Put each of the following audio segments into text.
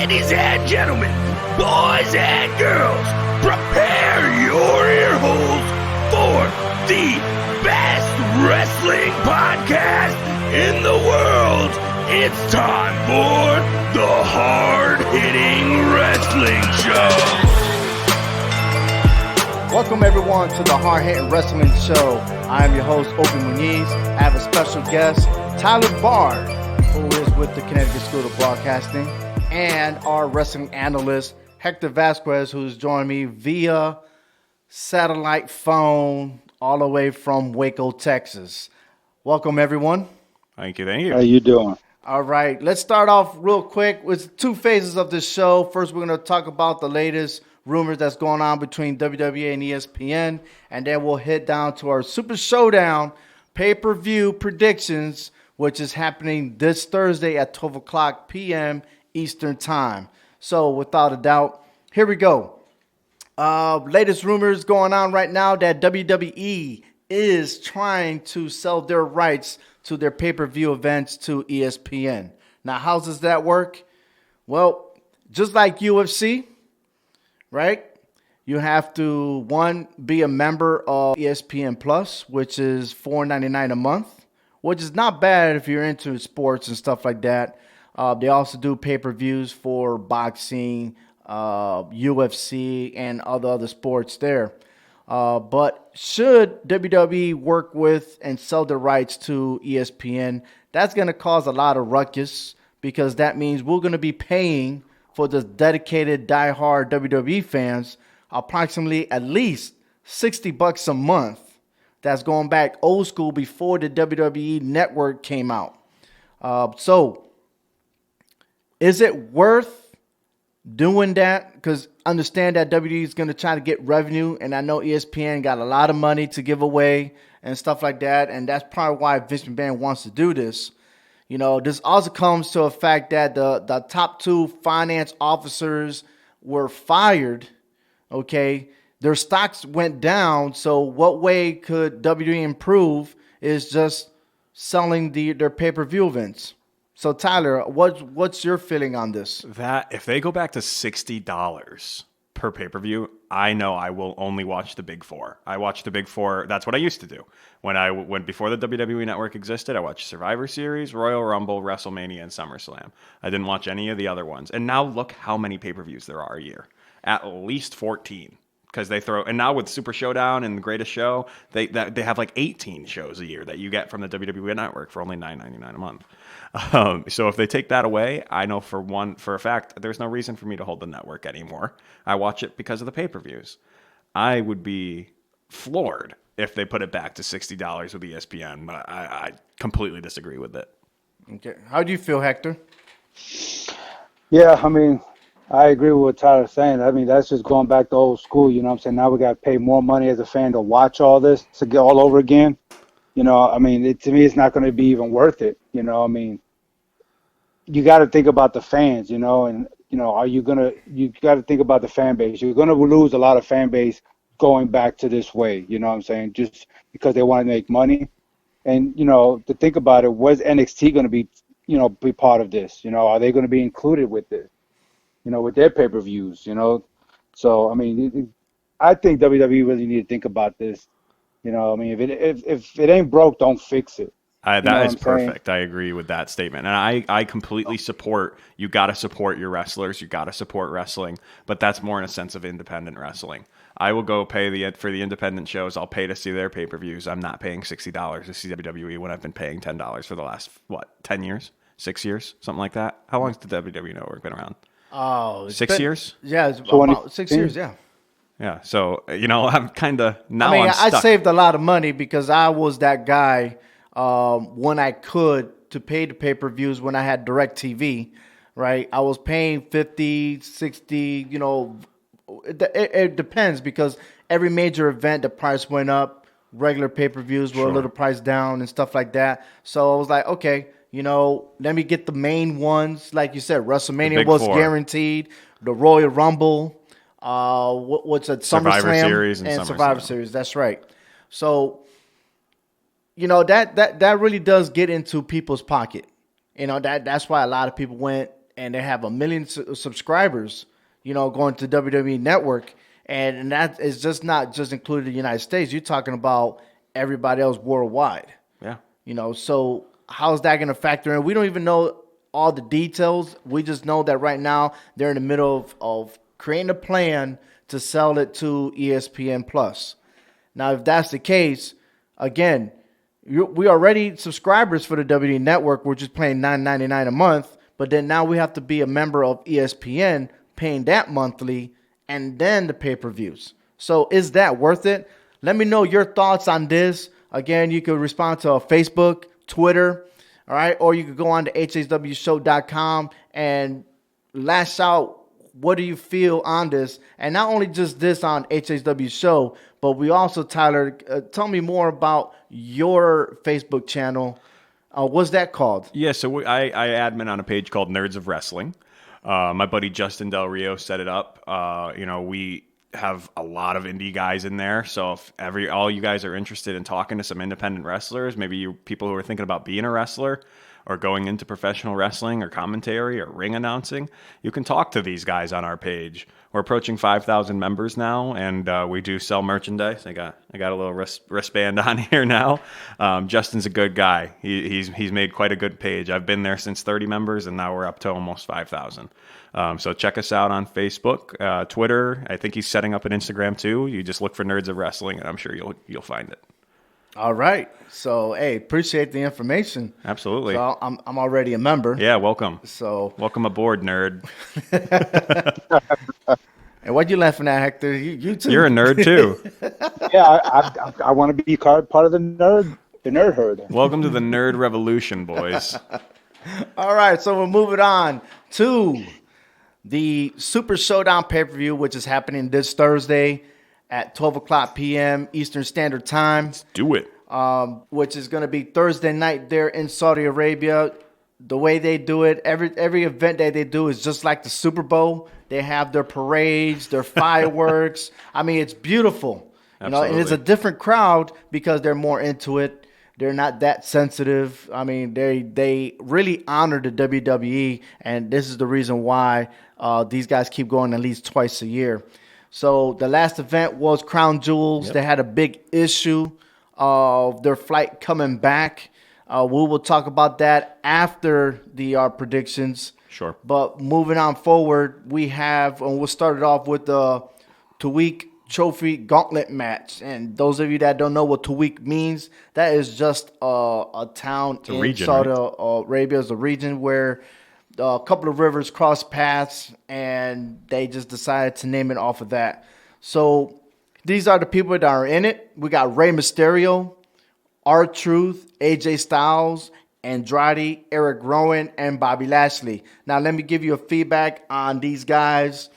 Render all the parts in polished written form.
Ladies and gentlemen, boys and girls, prepare your ear holes for the best wrestling podcast in the world. It's time for the Hard-Hitting Wrestling Show. Welcome everyone to the Hard-Hitting Wrestling Show. I am your host, Obi Muniz. I have a special guest, Tyler Bard, who is with the Connecticut School of Broadcasting, and our wrestling analyst, Hector Vasquez, who's joined me via satellite phone all the way from Waco, Texas. Welcome, everyone. Thank you. How you doing? All right, let's start off real quick with two phases of this show. First, we're going to talk about the latest rumors that's going on between WWE and ESPN, and then we'll head down to our Super Showdown pay-per-view predictions, which is happening this Thursday at 12 o'clock p.m. Eastern Time. So, without a doubt, here we go. Latest rumors going on right now that WWE is trying to sell their rights to their pay-per-view events to ESPN. Now, how does that work? Well, just like UFC, right? You have to, one, be a member of ESPN Plus, which is $4.99 a month, which is not bad if you're into sports and stuff like that. They also do pay-per-views for boxing, UFC, and other sports there. But should WWE work with and sell the rights to ESPN, that's going to cause a lot of ruckus, because that means we're going to be paying for the dedicated diehard WWE fans approximately at least $60 a month. That's going back old school before the WWE network came out. So is it worth doing that? Because understand that WWE is going to try to get revenue, and I know ESPN got a lot of money to give away and stuff like that, and that's probably why Vince McMahon wants to do this. You know, this also comes to a fact that the top two finance officers were fired, okay? Their stocks went down, so what way could WWE improve is just selling their pay-per-view events. So, Tyler, what's your feeling on this? That if they go back to $60 per pay-per-view, I know I will only watch the Big Four. I watch the Big Four. That's what I used to do. When before the WWE Network existed, I watched Survivor Series, Royal Rumble, WrestleMania, and SummerSlam. I didn't watch any of the other ones. And now look how many pay-per-views there are a year. At least 14. Because they throw, and now with Super Showdown and the Greatest Show, they have like 18 shows a year that you get from the WWE Network for only $9.99 a month. So if they take that away, I know for a fact, there's no reason for me to hold the network anymore. I watch it because of the pay-per-views. I would be floored if they put it back to $60 with ESPN, but I completely disagree with it. Okay, how do you feel, Hector? Yeah, I mean, I agree with what Tyler's saying. I mean, that's just going back to old school, you know what I'm saying? Now we got to pay more money as a fan to watch all this, to get all over again. You know, I mean, to me, it's not going to be even worth it. You know, I mean, you got to think about the fans, you know, and, you know, you got to think about the fan base. You're going to lose a lot of fan base going back to this way, you know what I'm saying, just because they want to make money. And, you know, to think about it, was NXT going to be, you know, be part of this? You know, are they going to be included with this? You know, with their pay-per-views, you know. So, I mean, I think WWE really need to think about this. You know, I mean, if it ain't broke, don't fix it. That is perfect. I agree with that statement. And I completely support, you got to support your wrestlers. You got to support wrestling. But that's more in a sense of independent wrestling. I will go pay for the independent shows. I'll pay to see their pay-per-views. I'm not paying $60 to see WWE when I've been paying $10 for the last, 10 years? 6 years? Something like that? How long has the WWE Network been around? Oh, 6 years? Yeah, it's about 6 years, yeah. Yeah, so, you know, I'm kind of, now I'm stuck. I saved a lot of money because I was that guy when I could to pay the pay-per-views when I had DirecTV, right? I was paying 50, 60, you know, it depends because every major event, the price went up. Regular pay-per-views were a little price down and stuff like that. So I was like, okay, you know, let me get the main ones. Like you said, WrestleMania was guaranteed. The Royal Rumble, what's it? Survivor SummerSlam Series and Survivor Series. That's right. So, you know, that really does get into people's pocket. You know, that's why a lot of people went and they have 1 million subscribers, going to WWE Network. And that is just not just included the United States. You're talking about everybody else worldwide. Yeah. So how's that going to factor in? We don't even know all the details. We just know that right now they're in the middle of creating a plan to sell it to ESPN Plus. Now, if that's the case, again, we already subscribers for the WWE Network. We're just paying $9.99 a month, but then now we have to be a member of ESPN, paying that monthly, and then the pay-per-views. So is that worth it? Let me know your thoughts on this. Again, you could respond to Facebook, Twitter, all right, or you could go on to hhwshow.com and lash out what do you feel on this. And not only just this on HHW Show, but we also, Tyler, tell me more about your Facebook channel. What's that called? Yeah, so I admin on a page called Nerds of Wrestling. My buddy Justin Del Rio set it up. We have a lot of indie guys in there. So if all you guys are interested in talking to some independent wrestlers, maybe you people who are thinking about being a wrestler or going into professional wrestling or commentary or ring announcing, you can talk to these guys on our page. We're approaching 5,000 members now, and we do sell merchandise. I got a little wristband on here now. Justin's a good guy. He's made quite a good page. I've been there since 30 members, and now we're up to almost 5,000. So check us out on Facebook, Twitter. I think he's setting up an Instagram too. You just look for Nerds of Wrestling, and I'm sure you'll find it. All right. So, hey, appreciate the information. Absolutely. So I'm already a member. Yeah, welcome. So welcome aboard, nerd. And what you laughing at, Hector? You too. You're a nerd too. Yeah, I want to be part of the nerd herd. Welcome to the nerd revolution, boys. All right, so we're moving on to the Super Showdown pay-per-view, which is happening this Thursday at 12 o'clock p.m. Eastern Standard Time. Let's do it. Which is going to be Thursday night there in Saudi Arabia. The way they do it, every event that they do is just like the Super Bowl. They have their parades, their fireworks. I mean, it's beautiful. Absolutely. And it's a different crowd because they're more into it. They're not that sensitive. I mean, they really honor the WWE, and this is the reason why these guys keep going at least twice a year. So the last event was Crown Jewels. Yep. They had a big issue of their flight coming back. We will talk about that after the predictions. Sure. But moving on forward, we'll start it off with the Tawik Trophy Gauntlet match. And those of you that don't know what Tawik means, that is just a town in region, Saudi right? Arabia. It's a region where a couple of rivers cross paths, and they just decided to name it off of that. So these are the people that are in it. We got Rey Mysterio, R-Truth, AJ Styles, Andrade, Eric Rowan, and Bobby Lashley. Now, let me give you a feedback on these guys.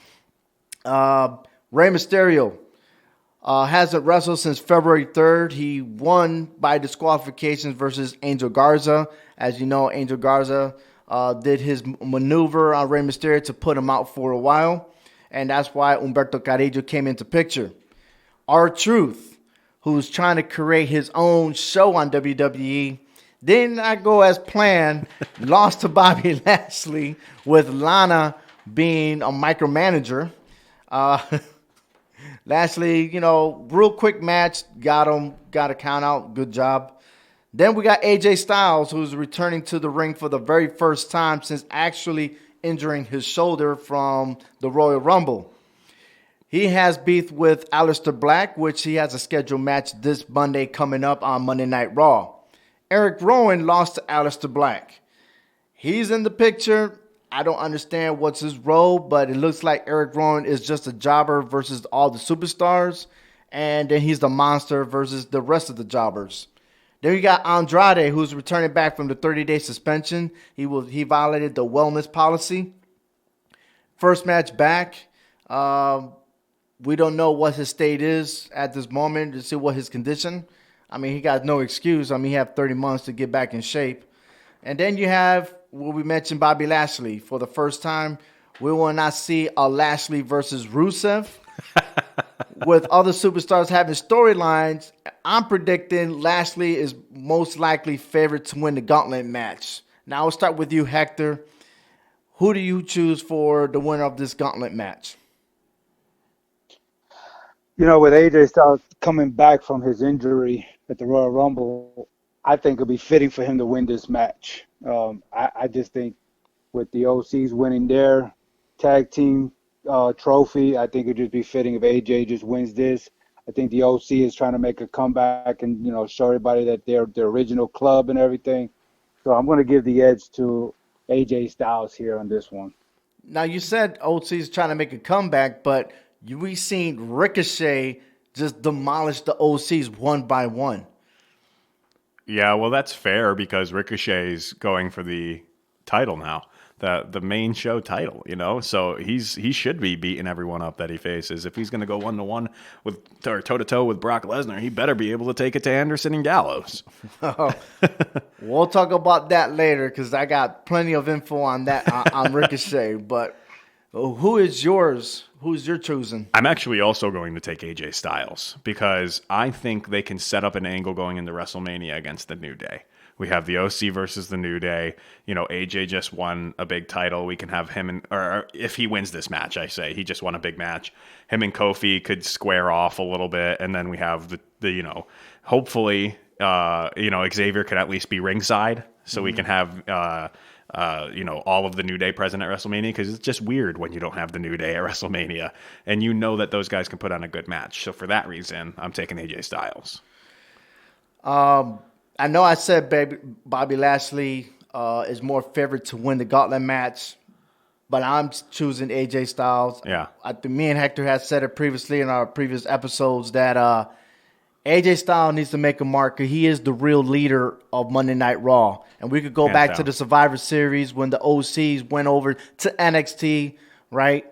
Rey Mysterio hasn't wrestled since February 3rd. He won by disqualifications versus Angel Garza. As you know, Angel Garza did his maneuver on Rey Mysterio to put him out for a while. And that's why Humberto Carrillo came into picture. R-Truth, who's trying to create his own show on WWE, did not go as planned. Lost to Bobby Lashley, with Lana being a micromanager. Lashley, real quick match, got a count out. Good job. Then we got AJ Styles, who's returning to the ring for the very first time since actually injuring his shoulder from the Royal Rumble. He has beef with Aleister Black, which he has a scheduled match this Monday coming up on Monday Night Raw. Eric Rowan lost to Aleister Black. He's in the picture. I don't understand what's his role, but it looks like Eric Rowan is just a jobber versus all the superstars. And then he's the monster versus the rest of the jobbers. Then you got Andrade, who's returning back from the 30-day suspension. He violated the wellness policy. First match back. We don't know what his state is at this moment to see what his condition. I mean, he got no excuse. I mean, he had 30 months to get back in shape. And then you have what we mentioned, Bobby Lashley. For the first time, we will not see a Lashley versus Rusev. With other superstars having storylines, I'm predicting Lashley is most likely favored to win the gauntlet match. Now, I'll start with you, Hector. Who do you choose for the winner of this gauntlet match? With AJ Styles coming back from his injury at the Royal Rumble, I think it'll be fitting for him to win this match. I just think with the OCs winning their tag team trophy, I think it'd just be fitting if AJ just wins this. I think the OC is trying to make a comeback and show everybody that they're the original club and everything. So I'm going to give the edge to AJ Styles here on this one. Now, you said OC's trying to make a comeback, but we seen Ricochet just demolish the OCs one by one. Yeah, well, that's fair because Ricochet's going for the title now, the main show title, So he should be beating everyone up that he faces. If he's going to go 1-to-1 or toe-to-toe with Brock Lesnar, he better be able to take it to Anderson and Gallows. We'll talk about that later because I got plenty of info on that on Ricochet. But who is yours? Who's your choosing? I'm actually also going to take AJ Styles because I think they can set up an angle going into WrestleMania against the New Day. We have the OC versus the New Day. AJ just won a big title. We can have him or if he wins this match, I say he just won a big match. Him and Kofi could square off a little bit, and then we have the hopefully Xavier could at least be ringside, so we can have all of the New Day present at WrestleMania, because it's just weird when you don't have the New Day at WrestleMania, and that those guys can put on a good match. So for that reason, I'm taking AJ Styles. I know I said Bobby Lashley is more favored to win the gauntlet match, but I'm choosing AJ Styles. Yeah. Me and Hector had said it previously in our previous episodes that AJ Styles needs to make a mark. He is the real leader of Monday Night Raw. And we could go back to the Survivor Series when the OCs went over to NXT, right,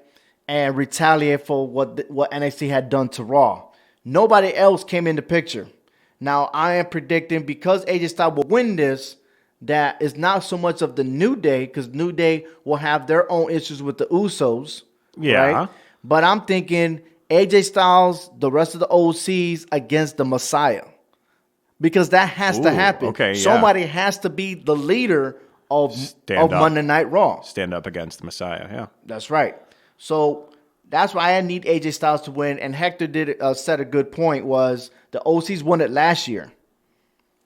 and retaliate for what NXT had done to Raw. Nobody else came in the picture. Now, I am predicting because AJ Styles will win this, that it's not so much of the New Day, because New Day will have their own issues with the Usos. Yeah. Right? But I'm thinking AJ Styles, the rest of the OCs against the Messiah. Because that has to happen. Okay, Somebody has to be the leader of Monday Night Raw. Stand up against the Messiah, yeah. That's right. So that's why I need AJ Styles to win. And Hector said a good point was the OCs won it last year.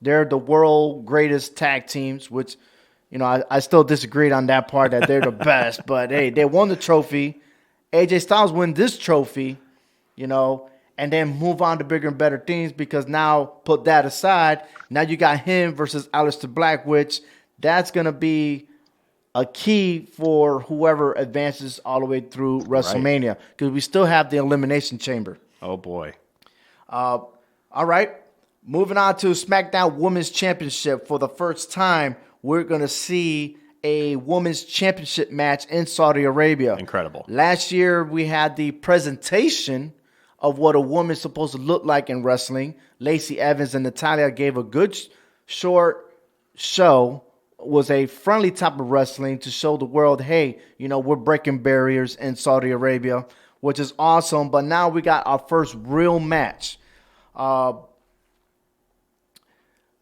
They're the world greatest tag teams, which, I still disagreed on that part that they're the best. But, hey, they won the trophy. AJ Styles win this trophy, and then move on to bigger and better things, because now put that aside. Now you got him versus Aleister Black, which that's going to be a key for whoever advances all the way through WrestleMania, because we still have the Elimination Chamber. Oh, boy. All right. Moving on to SmackDown Women's Championship. For the first time, we're going to see a women's championship match in Saudi Arabia. Incredible. Last year, we had the presentation of what a woman's supposed to look like in wrestling. Lacey Evans and Natalya gave a good short show. Was a friendly type of wrestling to show the world, hey, we're breaking barriers in Saudi Arabia, which is awesome. But now we got our first real match.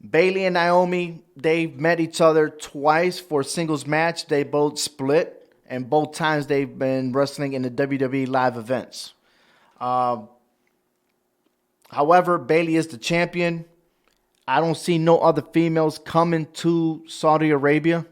Bayley and Naomi, they met each other twice for a singles match. They both split, and both times they've been wrestling in the WWE live events. However, Bayley is the champion. I don't see no other females coming to Saudi Arabia.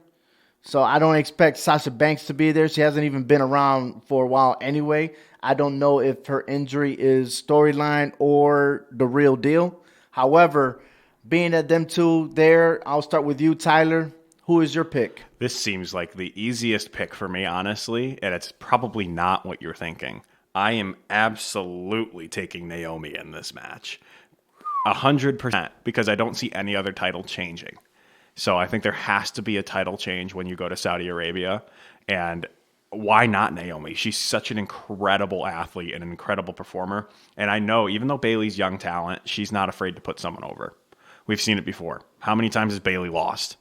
So I don't expect Sasha Banks to be there. She hasn't even been around for a while anyway. I don't know if her injury is storyline or the real deal. However, being that them two there, I'll start with you, Tyler. Who is your pick? This seems like the easiest pick for me, honestly, and it's probably not what you're thinking. I am absolutely taking Naomi in this match. 100%, because I don't see any other title changing. So I think there has to be a title change when you go to Saudi Arabia. And why not Naomi? She's such an incredible athlete and an incredible performer. And I know, even though Bayley's young talent, she's not afraid to put someone over. We've seen it before. How many times has Bayley lost?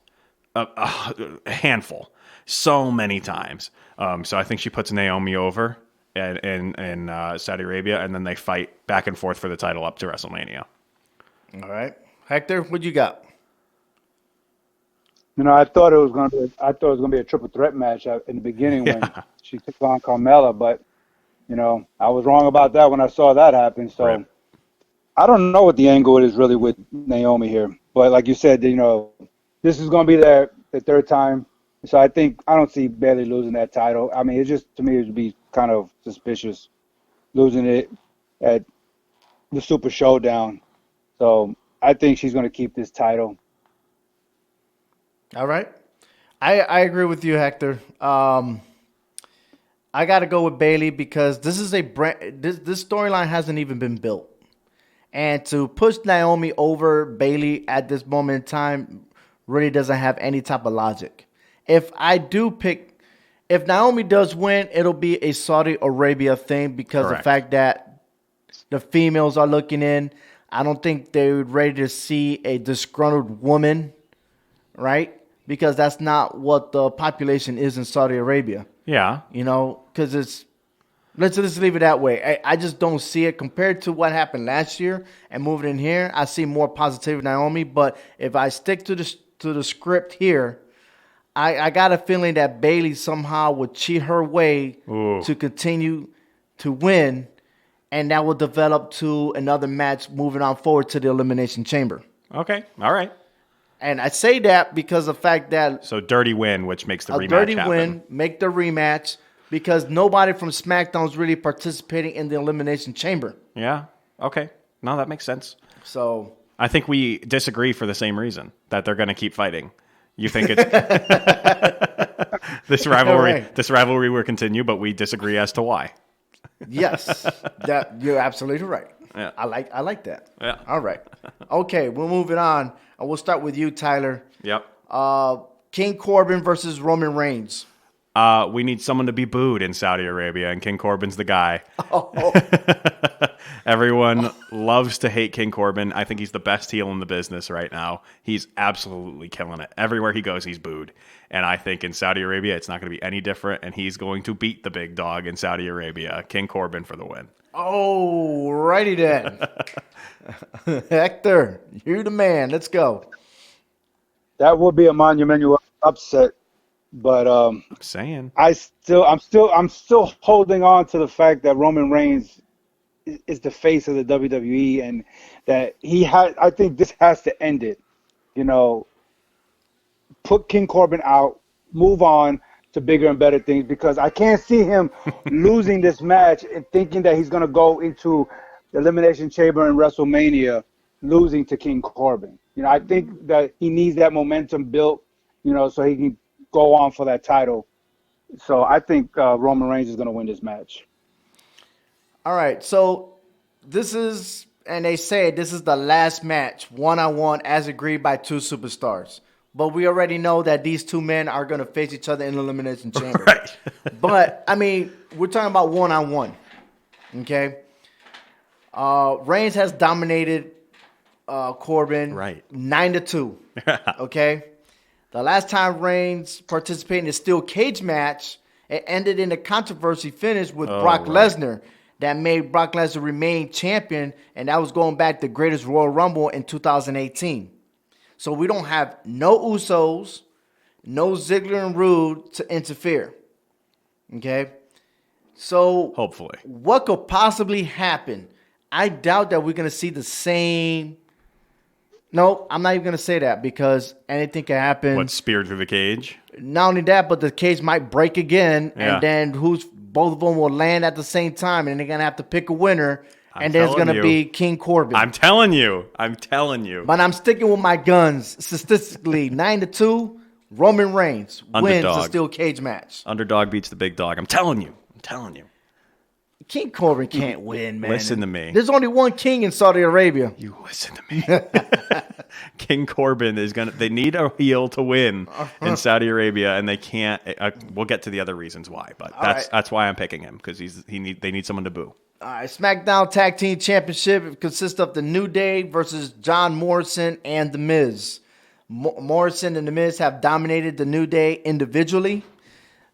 A handful. So many times. So I think she puts Naomi over in Saudi Arabia, and then they fight back and forth for the title up to WrestleMania. All right. Hector, what you got? You know, I thought it was gonna be a triple threat match in the beginning when Yeah. she took on Carmella, but you know, I was wrong about that when I saw that happen. So Right. I don't know what the angle is really with Naomi here, but like you said, you know, this is gonna be the third time. So I don't see Bayley losing that title. I mean, it just to me it would be kind of suspicious losing it at the Super Showdown. So I think she's gonna keep this title. All right. I agree with you, Hector. I got to go with Bailey because this is a brand. This storyline hasn't even been built, and to push Naomi over Bailey at this moment in time really doesn't have any type of logic. If Naomi does win, it'll be a Saudi Arabia thing because Correct. the fact that the females are looking in. I don't think they're ready to see a disgruntled woman, right? Because that's not what the population is in Saudi Arabia. Yeah. You know, because let's just leave it that way. I just don't see it compared to what happened last year and moving in here. I see more positivity with Naomi, but if I stick to the script here, I got a feeling that Bailey somehow would cheat her way to continue to win, and that will develop to another match moving on forward to the Elimination Chamber. Okay. All right. And I say that because of the fact that So dirty win, which makes the a rematch dirty happen. win, make the rematch, because nobody from SmackDown is really participating in the Elimination Chamber. Yeah. Okay. No, that makes sense. So I think we disagree for the same reason, that they're going to keep fighting. You think it's this rivalry? Right. This rivalry will continue, but we disagree as to why. yes, that you're absolutely right. Yeah. I like that. Yeah. All right. Okay, we're moving on. We'll start with you, Tyler. Yep. King Corbin versus Roman Reigns. We need someone to be booed in Saudi Arabia, and King Corbin's the guy. Oh. Everyone loves to hate King Corbin. I think he's the best heel in the business right now. He's absolutely killing it. Everywhere he goes, he's booed. And I think in Saudi Arabia, it's not going to be any different, and he's going to beat the big dog in Saudi Arabia. King Corbin for the win. Oh, righty then. Hector, you're the man. Let's go. That would be a monumental upset, but I'm saying. I'm still holding on to the fact that Roman Reigns is the face of the WWE, and that I think this has to end it. You know, put King Corbin out, move on to bigger and better things, because I can't see him losing this match and thinking that he's going to go into the Elimination Chamber in WrestleMania losing to King Corbin. You know, I think that he needs that momentum built, you know, so he can go on for that title. So I think Roman Reigns is going to win this match. All right, so this is, and they say this is the last match, one-on-one, as agreed by two superstars. But we already know that these two men are going to face each other in the Elimination Chamber. Right. But, I mean, we're talking about one-on-one, okay? Reigns has dominated Corbin Right. 9-2, okay? The last time Reigns participated in a steel cage match, it ended in a controversy finish with Brock Lesnar that made Brock Lesnar remain champion, and that was going back to Greatest Royal Rumble in 2018. So we don't have no Usos, no Ziggler and Rude to interfere. Okay? So Hopefully. what could possibly happen? I doubt that we're going to see the same. No, I'm not even going to say that because anything can happen. What, speared through the cage? Not only that, but the cage might break again, Yeah. and then both of them will land at the same time, and they're going to have to pick a winner, I'm and there's telling going to you. be King Corbin. I'm telling you. But I'm sticking with my guns. Statistically, 9-2, Roman Reigns wins the Underdog. steel cage match. Underdog beats the big dog. I'm telling you. King Corbin can't win, man. Listen to me. There's only one king in Saudi Arabia. You listen to me. King Corbin is going to, they need a heel to win in Saudi Arabia, and they can't. We'll get to the other reasons why, but that's why I'm picking him, because they need someone to boo. All right, SmackDown Tag Team Championship consists of The New Day versus John Morrison and The Miz. Morrison and The Miz have dominated The New Day individually.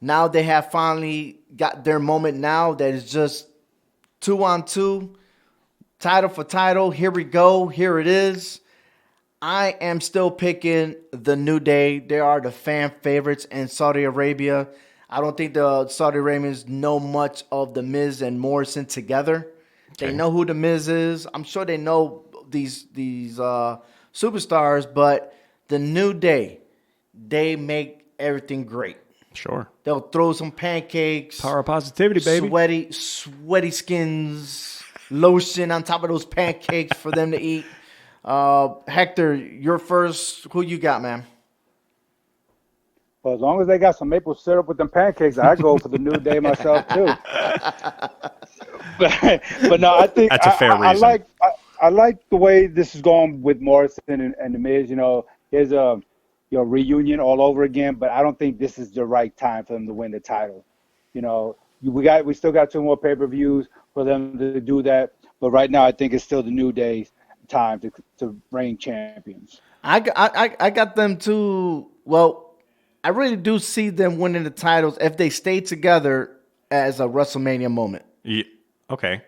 Now they have finally got their moment now that is just 2-on-2, title for title. Here we go. Here it is. I am still picking the New Day. They are the fan favorites in Saudi Arabia. I don't think the Saudi Arabians know much of The Miz and Morrison together. Okay. They know who The Miz is. I'm sure they know these superstars, but the New Day, they make everything great. Sure. They'll throw some pancakes. Power of positivity, baby. Sweaty skins, lotion on top of those pancakes for them to eat. Hector, you're first. Who you got, man? Well, as long as they got some maple syrup with them pancakes, I go for the New Day myself too. but no, I think that's a fair reason. I like the way this is going with Morrison and The Miz. You know, here's a reunion all over again, but I don't think this is the right time for them to win the title. You know, we still got 2 more pay-per-views for them to do that, but right now I think it's still the New Day's time to reign champions. I got them too. Well, I really do see them winning the titles if they stay together as a WrestleMania moment. Yeah. Okay.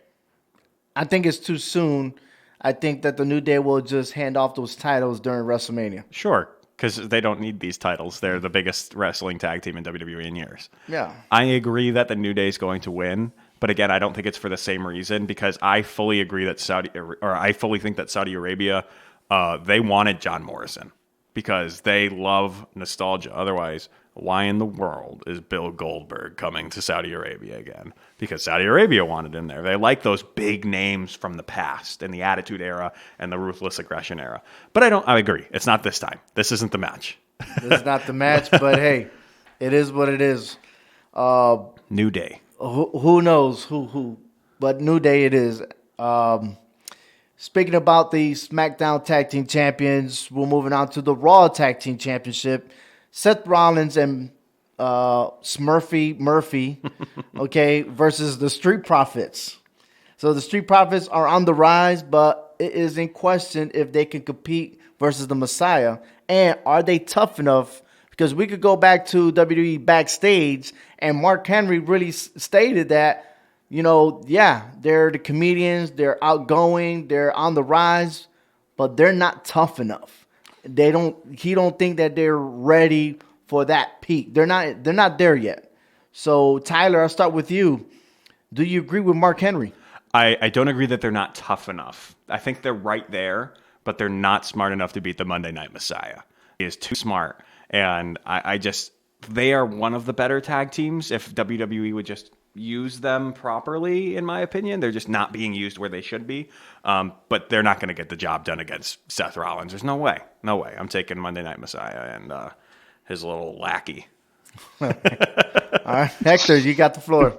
I think it's too soon. I think that the New Day will just hand off those titles during WrestleMania. Sure. Because they don't need these titles. They're the biggest wrestling tag team in WWE in years. Yeah. I agree that the New Day is going to win. But again, I don't think it's for the same reason, because I fully agree that I fully think that Saudi Arabia, they wanted John Morrison because they love nostalgia. Otherwise, why in the world is Bill Goldberg coming to Saudi Arabia again? Because Saudi Arabia wanted him there. They like those big names from the past and the Attitude Era and the Ruthless Aggression Era. But I agree. It's not this time. This isn't the match. This is not the match, but hey, it is what it is. New Day. Who knows who? But New Day it is. Speaking about the SmackDown Tag Team Champions, we're moving on to the Raw Tag Team Championship. Seth Rollins and Smurfy Murphy, okay, versus the Street Profits. So the Street Profits are on the rise, but it is in question if they can compete versus the Messiah. And are they tough enough? Because we could go back to WWE Backstage, and Mark Henry really stated that, you know, yeah, they're the comedians, they're outgoing, they're on the rise, but they're not tough enough. He don't think that they're ready for that peak. They're not there yet. So Tyler, I'll start with you. Do you agree with Mark Henry? I don't agree that they're not tough enough. I think they're right there, but they're not smart enough to beat the Monday Night Messiah. He is too smart. And they are one of the better tag teams if WWE would just use them properly, in my opinion. They're just not being used where they should be. But they're not going to get the job done against Seth Rollins. There's no way. No way. I'm taking Monday Night Messiah and his little lackey. All right, Hector, you got the floor.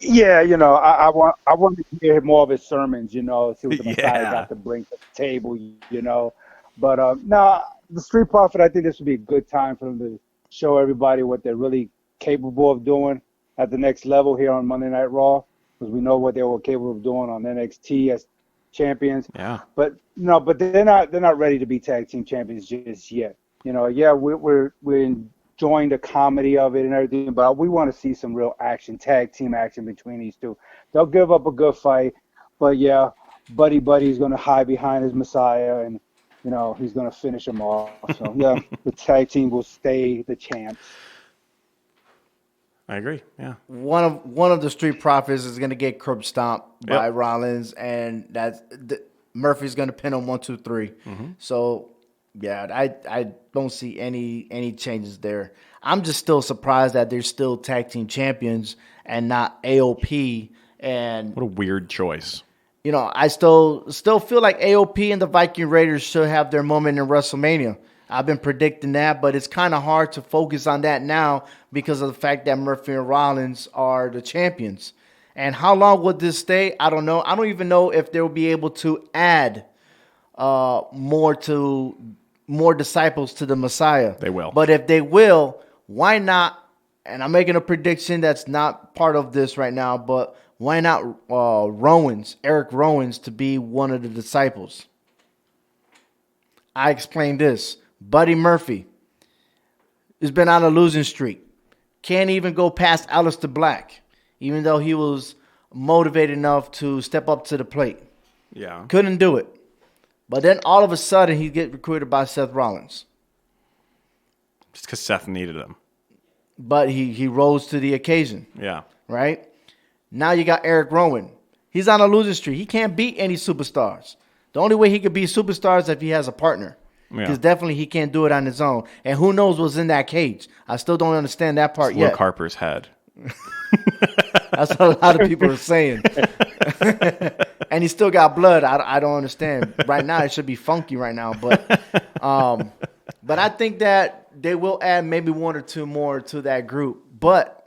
Yeah, you know, I want to hear more of his sermons, you know, see what the Messiah got to bring to the table, you know. But no, the Street Profit, I think this would be a good time for them to show everybody what they're really capable of doing at the next level here on Monday Night Raw, because we know what they were capable of doing on NXT as champions. Yeah. But no, but they're not ready to be tag team champions just yet. You know, yeah, we're enjoying the comedy of it and everything, but we want to see some real action, tag team action between these two. They'll give up a good fight, but yeah, Buddy's going to hide behind his Messiah, and you know he's going to finish him off. So yeah, the tag team will stay the champs. I agree. Yeah. One of the Street Profits is going to get curb stomped by Rollins, and Murphy's going to pin him 1, 2, 3. Mm-hmm. So yeah, I don't see any changes there. I'm just still surprised that they're still tag team champions and not AOP. And what a weird choice. You know, I still feel like AOP and the Viking Raiders should have their moment in WrestleMania. I've been predicting that, but it's kind of hard to focus on that now because of the fact that Murphy and Rollins are the champions. And how long would this stay? I don't know. I don't even know if they'll be able to add more disciples to the Messiah. They will. But if they will, why not? And I'm making a prediction that's not part of this right now, but why not Eric Rowan's to be one of the disciples? I explained this. Buddy Murphy has been on a losing streak. Can't even go past Aleister Black, even though he was motivated enough to step up to the plate. Yeah. Couldn't do it. But then all of a sudden, he get recruited by Seth Rollins. Just because Seth needed him. But he rose to the occasion. Yeah. Right? Now you got Eric Rowan. He's on a losing streak. He can't beat any superstars. The only way he could beat superstars is if he has a partner. Because definitely he can't do it on his own. And who knows what's in that cage. I still don't understand that part yet. Luke Harper's head. That's what a lot of people are saying. And he still got blood. I don't understand. Right now, it should be funky right now. But I think that they will add maybe one or two more to that group. But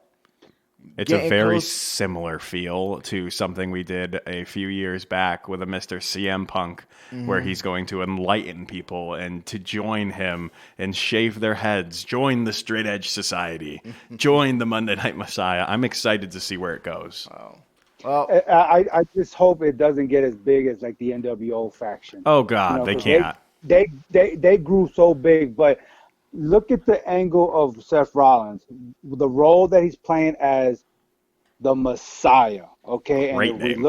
it's a very similar feel to something we did a few years back with a Mr. CM Punk, where he's going to enlighten people and to join him and shave their heads, join the Straight Edge Society, join the Monday Night Messiah. I'm excited to see where it goes. Wow. Well, I just hope it doesn't get as big as like the NWO faction. Oh God, they can't. They grew so big, but look at the angle of Seth Rollins, the role that he's playing as the Messiah. Okay, Great and name.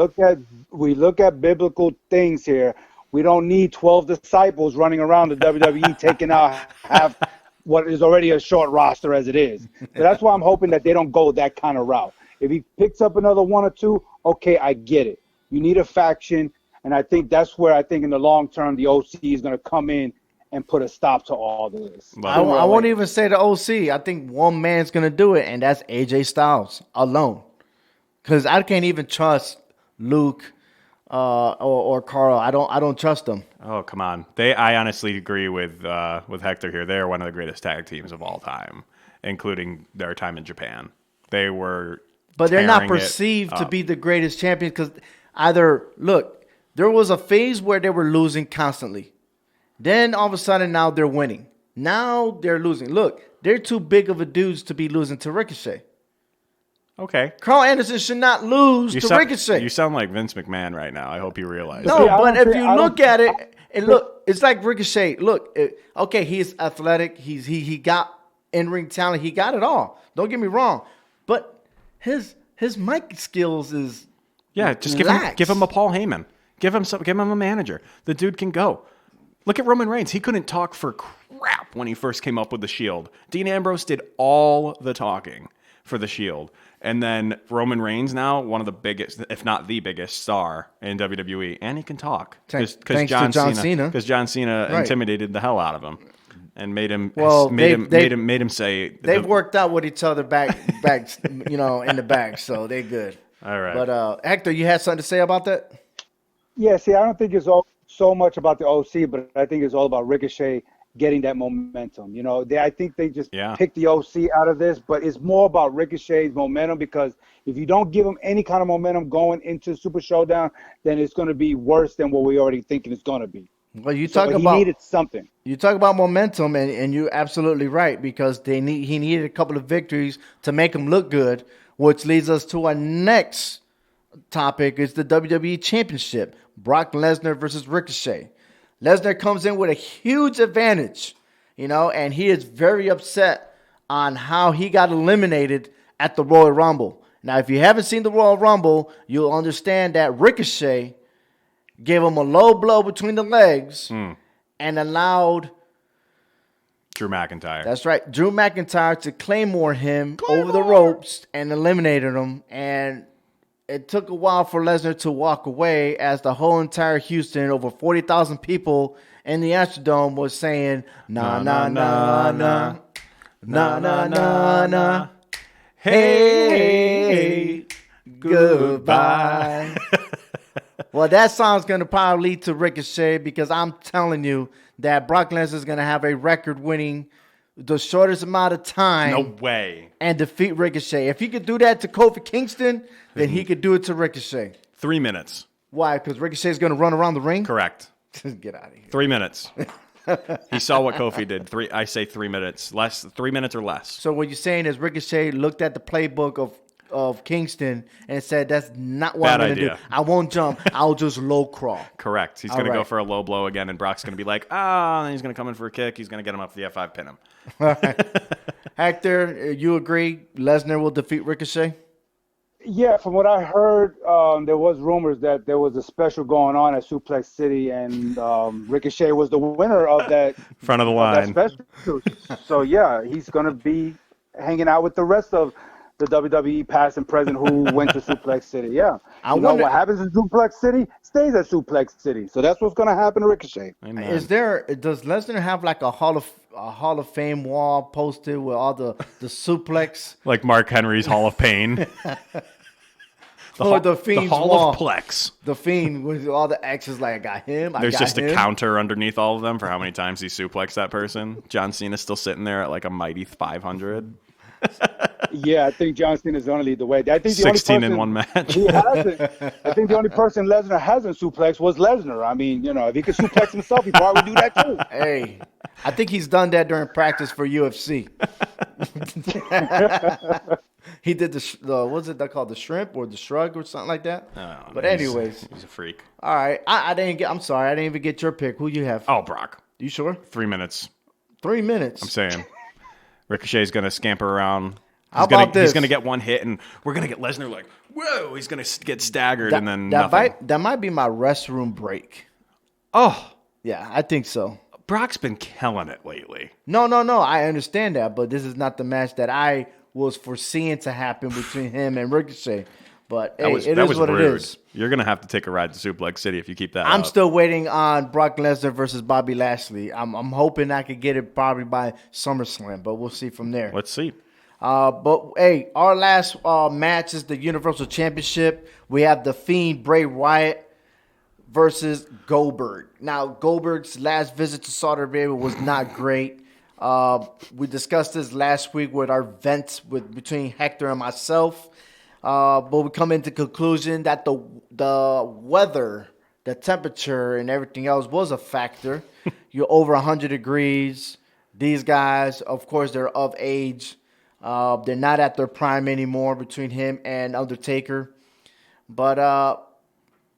we look at biblical things here. We don't need 12 disciples running around the WWE taking out half what is already a short roster as it is. So that's why I'm hoping that they don't go that kind of route. If he picks up another one or two, okay, I get it. You need a faction, and I think that's where I think in the long term the OC is going to come in and put a stop to all this. I won't even say the OC. I think one man's going to do it, and that's AJ Styles alone. Because I can't even trust Luke or Carl. I don't trust them. Oh, come on. I honestly agree with Hector here. They are one of the greatest tag teams of all time, including their time in Japan. They were But they're not perceived to be the greatest champions because there was a phase where they were losing constantly. Then all of a sudden now they're winning. Now they're losing. Look, they're too big of a dudes to be losing to Ricochet. Okay. Carl Anderson should not lose to Ricochet. You sound like Vince McMahon right now. I hope you realize. No, but if you look at it, it's like Ricochet. Look, okay, he's athletic. He got in-ring talent. He got it all. Don't get me wrong. But his mic skills is just give him a Paul Heyman. Give him a manager. The dude can go. Look at Roman Reigns. He couldn't talk for crap when he first came up with the Shield. Dean Ambrose did all the talking for the Shield. And then Roman Reigns now, one of the biggest, if not the biggest star in WWE, and he can talk because John Cena. Because John Cena intimidated the hell out of him and made him say they've worked out with each other back in the back, so they're good. All right. But Hector, you had something to say about that? Yeah, see, I don't think it's all so much about the OC, but I think it's all about Ricochet getting that momentum. I think they just picked the OC out of this, but it's more about Ricochet's momentum because if you don't give him any kind of momentum going into Super Showdown, then it's going to be worse than what we're already thinking it's going to be. Well, he needed something. You talk about momentum, and you're absolutely right because he needed a couple of victories to make him look good, which leads us to our next topic is the WWE Championship. Brock Lesnar versus Ricochet. Lesnar comes in with a huge advantage, and he is very upset on how he got eliminated at the Royal Rumble. Now, if you haven't seen the Royal Rumble, you'll understand that Ricochet gave him a low blow between the legs and allowed Drew McIntyre. That's right, Drew McIntyre to Claymore him over the ropes and eliminated him. And it took a while for Lesnar to walk away as the whole entire Houston, over 40,000 people in the Astrodome was saying, nah, nah, nah, nah, nah, nah, nah, nah, hey, goodbye. Well, that song's going to probably lead to Ricochet because I'm telling you that Brock Lesnar is going to have a record-winning, the shortest amount of time. No way. And defeat Ricochet. If he could do that to Kofi Kingston, then he could do it to Ricochet. 3 minutes. Why? Because Ricochet's going to run around the ring? Correct. Get out of here. 3 minutes. He saw what Kofi did. I say 3 minutes. 3 minutes or less. So what you're saying is Ricochet looked at the playbook of Kingston and said, that's not what I'm going to do. I won't jump. I'll just low crawl. Correct. He's going to go for a low blow again, and Brock's going to be like, and then he's going to come in for a kick. He's going to get him up for the F5, pin him. All right. Hector, you agree Lesnar will defeat Ricochet? Yeah, from what I heard, there was rumors that there was a special going on at Suplex City, and Ricochet was the winner Front of the of that line. special. So yeah, he's gonna be hanging out with the rest of the WWE past and present who went to Suplex City. Yeah, I you know wonder, what happens in Suplex City stays at Suplex City. So that's what's gonna happen to Ricochet. Amen. does Lesnar have like a Hall of Fame wall posted with all the suplex Like Mark Henry's Hall of Pain. or the Fiend's Hall wall? of Plex. The Fiend with all the X's, like I got him. There's got just him. a counter underneath all of them for how many times he suplexed that person. John Cena's still sitting there at like a mighty 500. Yeah, I think John Cena's going to lead the way. I think the 16 only person in one match. he hasn't. I think the only person Lesnar hasn't suplexed was Lesnar. I mean, you know, if he could suplex himself, he probably would do that too. Hey, I think he's done that during practice for UFC. He did the what's it that called, the shrimp or the shrug or something like that. Oh, But he's- anyways, he's a freak. all right. I'm sorry, I didn't even get your pick. Who you have? Oh, Brock. You sure? 3 minutes. 3 minutes. I'm saying. Ricochet's going to scamper around. How about this? He's going to get one hit, and we're going to get Lesnar like, whoa, he's going to get staggered, and then that nothing. that might be my restroom break. Oh, Yeah, I think so. Brock's been killing it lately. No. I understand that, but this is not the match that I was foreseeing to happen between him and Ricochet. But hey, it is what rude. it is. You're going to have to take a ride to Suplex City if you keep that I'm up. still waiting on Brock Lesnar versus Bobby Lashley. I'm hoping I could get it probably by SummerSlam, but we'll see from there. Let's see. But hey, our last match is the Universal Championship. We have the Fiend Bray Wyatt versus Goldberg. Now, Goldberg's last visit to Saudi Arabia was not great. We discussed this last week with our vents between Hector and myself. But we come into conclusion that the weather, the temperature, and everything else was a factor. You're over 100 degrees. These guys, of course, they're of age. They're not at their prime anymore between him and Undertaker. But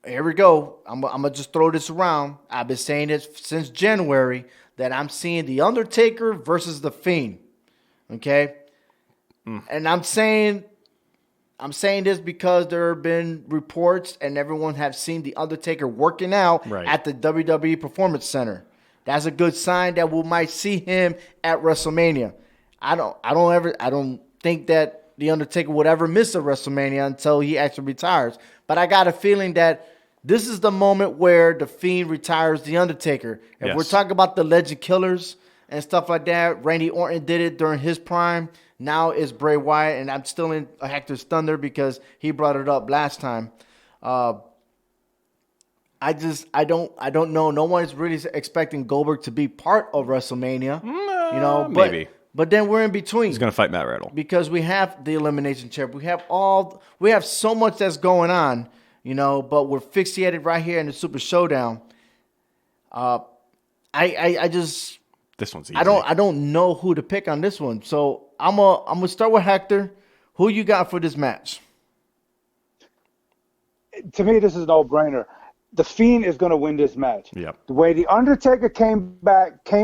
here we go. I'm going to just throw this around. I've been saying this since January that I'm seeing The Undertaker versus The Fiend. Okay? And I'm saying this because there have been reports and everyone have seen The Undertaker working out at the WWE Performance Center. That's a good sign that we might see him at WrestleMania. I don't think that The Undertaker would ever miss a WrestleMania until he actually retires. But I got a feeling that this is the moment where The Fiend retires The Undertaker. If we're talking about the legend killers and stuff like that, Randy Orton did it during his prime. Now it's Bray Wyatt, and I'm still in Hector's thunder because he brought it up last time. I don't know. No one is really expecting Goldberg to be part of WrestleMania. Maybe. But then we're in between. He's going to fight Matt Riddle. Because we have the Elimination Chamber. We have so much that's going on, but we're fixated right here in the Super Showdown. This one's easy. I don't know who to pick on this one. So I'm gonna start with Hector. Who you got for this match? To me, this is a no-brainer. The Fiend is going to win this match. Yep. The way The Undertaker came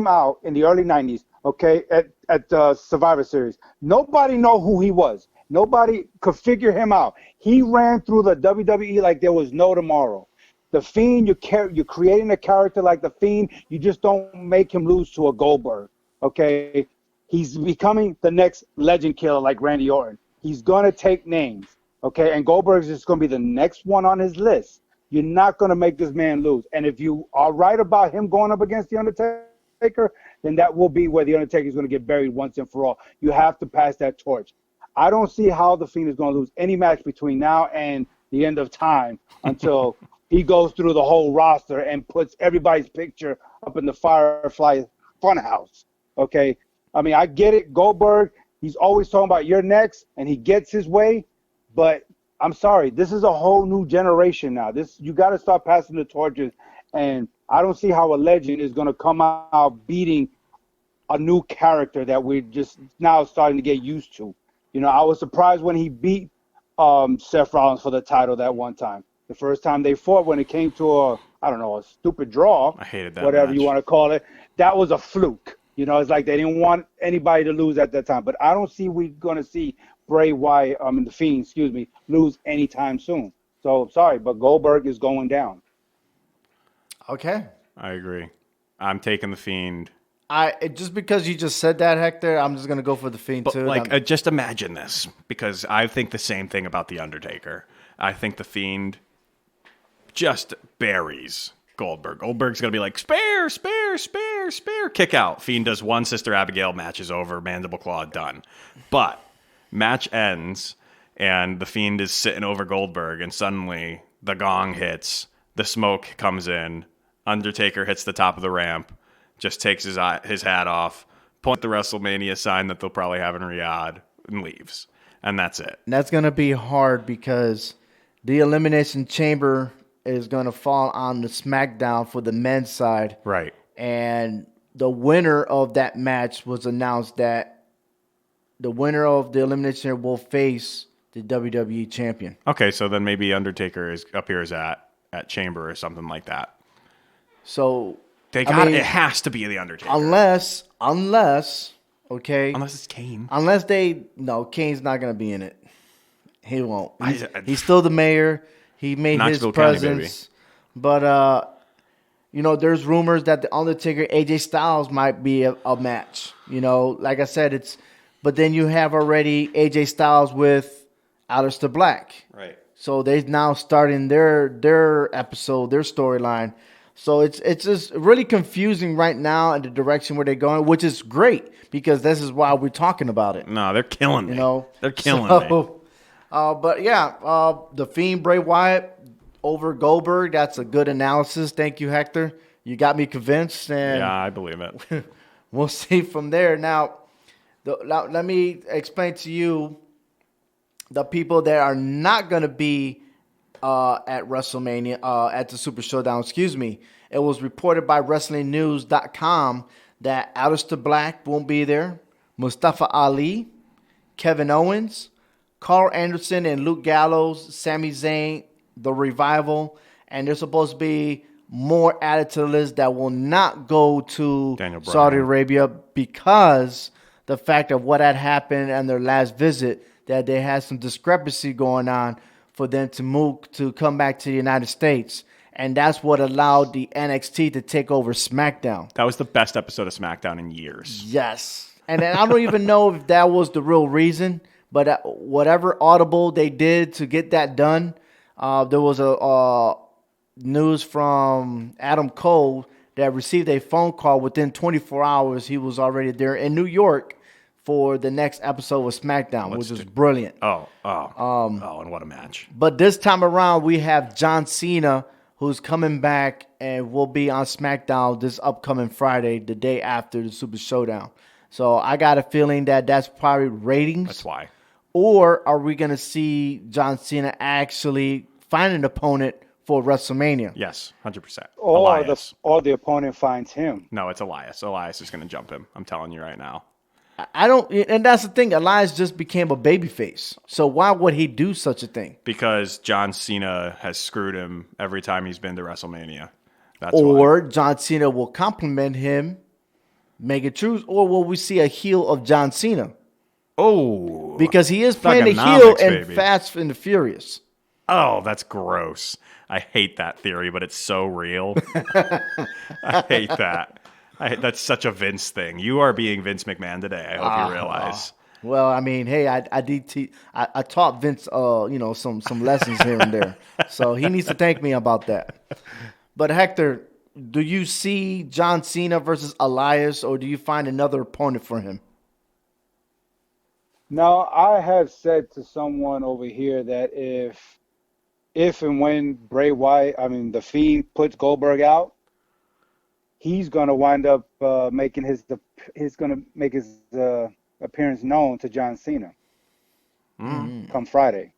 out in the early 90s, okay, at the Survivor Series, nobody know who he was. Nobody could figure him out. He ran through the WWE like there was no tomorrow. The Fiend, you're creating a character like The Fiend. You just don't make him lose to a Goldberg, okay? He's becoming the next legend killer like Randy Orton. He's going to take names, okay? And Goldberg is just going to be the next one on his list. You're not going to make this man lose. And if you are right about him going up against The Undertaker, then that will be where The Undertaker is going to get buried once and for all. You have to pass that torch. I don't see how The Fiend is going to lose any match between now and the end of time until he goes through the whole roster and puts everybody's picture up in the Firefly Funhouse, okay? I mean, I get it. Goldberg, he's always talking about you're next, and he gets his way, but I'm sorry, this is a whole new generation now. You got to start passing the torches, and I don't see how a legend is going to come out beating a new character that we're just now starting to get used to. I was surprised when he beat Seth Rollins for the title that one time. The first time they fought, when it came to a stupid draw. I hated that whatever match. you want to call it. That was a fluke. You know, it's like they didn't want anybody to lose at that time. But I don't see we're going to see Bray Wyatt, the Fiend, lose anytime soon. So, sorry, but Goldberg is going down. Okay. I agree. I'm taking the Fiend. Just because you just said that, Hector, I'm just gonna go for the Fiend But too. just imagine this, because I think the same thing about the Undertaker. I think the Fiend just buries Goldberg. Goldberg's gonna be like, spare, kick out. Fiend does one, Sister Abigail, match is over, mandible claw, done. But match ends, and the Fiend is sitting over Goldberg, and suddenly the gong hits, the smoke comes in, Undertaker hits the top of the ramp, just takes his hat off, points the WrestleMania sign that they'll probably have in Riyadh, and leaves. And that's it. And that's gonna be hard because the Elimination Chamber is gonna fall on the SmackDown for the men's side. Right. And the winner of that match was announced that the winner of the Elimination Chamber will face the WWE champion. Okay, so then maybe Undertaker appears at Chamber or something like that. So It has to be the Undertaker. Unless okay. Unless it's Kane. Kane's not gonna be in it. He won't. He's I- still the mayor. He made his Knoxville County, presence. But there's rumors that the Undertaker AJ Styles might be a match. Like I said, but then you have already AJ Styles with Aleister Black. Right. So they're now starting their episode, their storyline. So it's just really confusing right now in the direction where they're going, which is great because this is why we're talking about it. No, they're killing me. They're killing me. But yeah, the Fiend Bray Wyatt over Goldberg, that's a good analysis. Thank you, Hector. You got me convinced. And Yeah, I believe it. we'll see from there. Now, let me explain to you the people that are not going to be at WrestleMania, at the Super Showdown, It was reported by WrestlingNews.com that Aleister Black won't be there, Mustafa Ali, Kevin Owens, Carl Anderson and Luke Gallows, Sami Zayn, The Revival, and there's supposed to be more added to the list that will not go to Daniel Bryan. Saudi Arabia because the fact of what had happened and their last visit, that they had some discrepancy going on for them to come back to the United States. And that's what allowed the NXT to take over SmackDown. That was the best episode of SmackDown in years. Yes. And then I don't even know if that was the real reason, but whatever audible they did to get that done, there was a news from Adam Cole that received a phone call within 24 hours. He was already there in New York for the next episode of SmackDown, which was brilliant. And what a match. But this time around, we have John Cena, who's coming back and will be on SmackDown this upcoming Friday, the day after the Super Showdown. So I got a feeling that that's probably ratings. That's why. Or are we going to see John Cena actually find an opponent for WrestleMania? Yes, 100%. Or the opponent finds him. No, it's Elias. Elias is going to jump him. I'm telling you right now. And that's the thing. Elias just became a babyface. So why would he do such a thing? Because John Cena has screwed him every time he's been to WrestleMania. That's or why. John Cena will compliment him, make it true, or will we see a heel of John Cena? Oh. Because he is playing the heel in Fast and the Furious. Oh, that's gross. I hate that theory, but it's so real. I hate that. That's such a Vince thing. You are being Vince McMahon today. I hope you realize. Well, I mean, hey, I taught Vince, some lessons here and there. So he needs to thank me about that. But Hector, do you see John Cena versus Elias, or do you find another opponent for him? Now, I have said to someone over here that if and when Bray Wyatt, the Fiend puts Goldberg out, he's going to wind up making his appearance known to John Cena come Friday.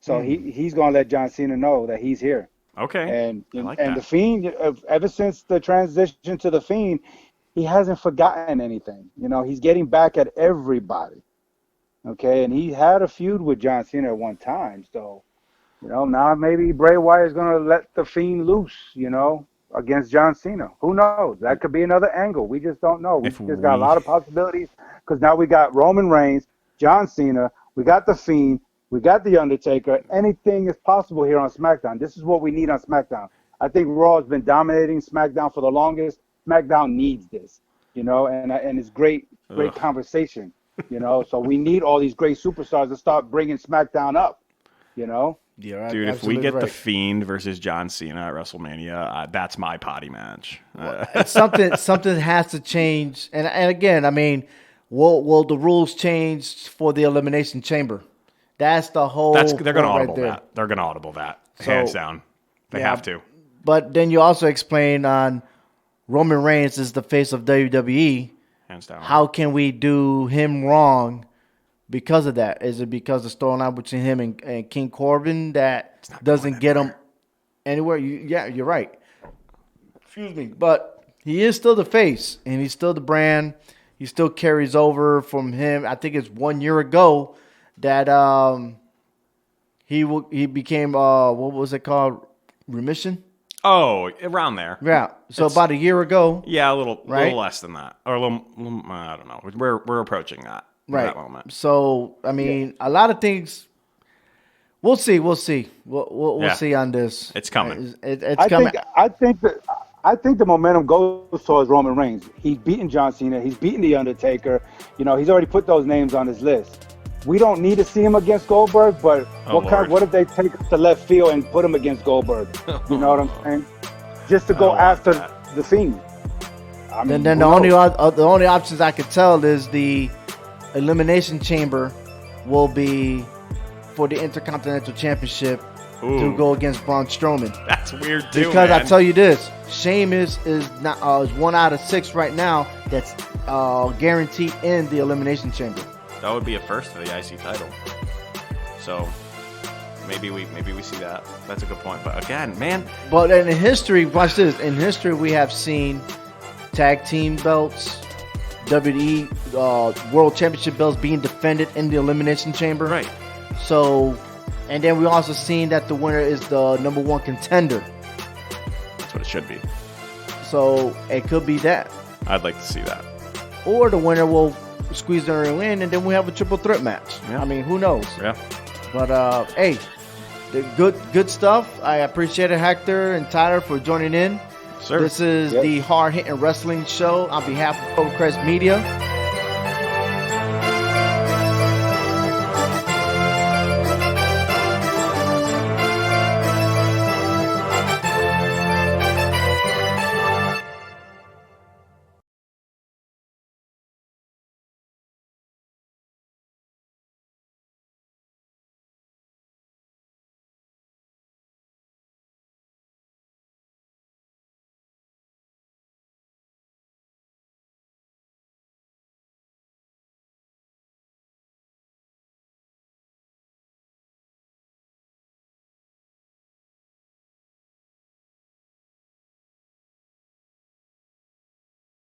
So he's going to let John Cena know that he's here. Okay. And like that. The Fiend, ever since the transition to the Fiend, he hasn't forgotten anything. He's getting back at everybody. Okay, and he had a feud with John Cena at one time. So, now maybe Bray Wyatt is going to let the Fiend loose, against John Cena. Who knows? That could be another angle. We just don't know. We just got a lot of possibilities because now we got Roman Reigns, John Cena, we got The Fiend, we got The Undertaker. Anything is possible here on SmackDown. This is what we need on SmackDown. I think Raw has been dominating SmackDown for the longest. SmackDown needs this, and it's great conversation, So we need all these great superstars to start bringing SmackDown up, Yeah, dude, if we get The Fiend versus John Cena at WrestleMania, that's my potty match. Something has to change, and again, I mean, will the rules change for the Elimination Chamber? That's the whole. They're going to audible that. They're going to audible that, hands down. They have to. But then you also explain on Roman Reigns is the face of WWE. Hands down. How can we do him wrong? Because of that, is it because the storyline between him and King Corbin that doesn't get him anywhere? You're right. Excuse me, but he is still the face, and he's still the brand. He still carries over from him. I think it's 1 year ago that he became what was it called? Remission. Oh, around there. Yeah. So about a year ago. Yeah, a little less than that, or a little I don't know. We're approaching that. Right. That moment. So, I mean, a lot of things. We'll see. We'll see on this. It's coming. It's coming. I think the momentum goes towards Roman Reigns. He's beaten John Cena. He's beaten The Undertaker. He's already put those names on his list. We don't need to see him against Goldberg, but what if they take us to left field and put him against Goldberg? You know what I'm saying? Just to go after The Fiend. I mean, then the only options I could tell is the Elimination Chamber will be for the Intercontinental Championship to go against Braun Strowman. That's weird too. Because man. I tell you this, Sheamus is not is 1 out of 6 right now. That's guaranteed in the Elimination Chamber. That would be a first for the IC title. So maybe we see that. That's a good point. But again, man. But in history, watch this. In history, we have seen tag team belts, WWE World Championship belts being defended in the Elimination Chamber. Right. So, and then we also seen that the winner is the number 1 contender. That's what it should be. So it could be that. I'd like to see that. Or the winner will squeeze their in, and then we have a triple threat match. Yeah. I mean, who knows? Yeah. But hey, the good stuff. I appreciate it, Hector and Tyler, for joining in. Sir. This is the Hard Hittin' Wrestling Show on behalf of Overcrest Media.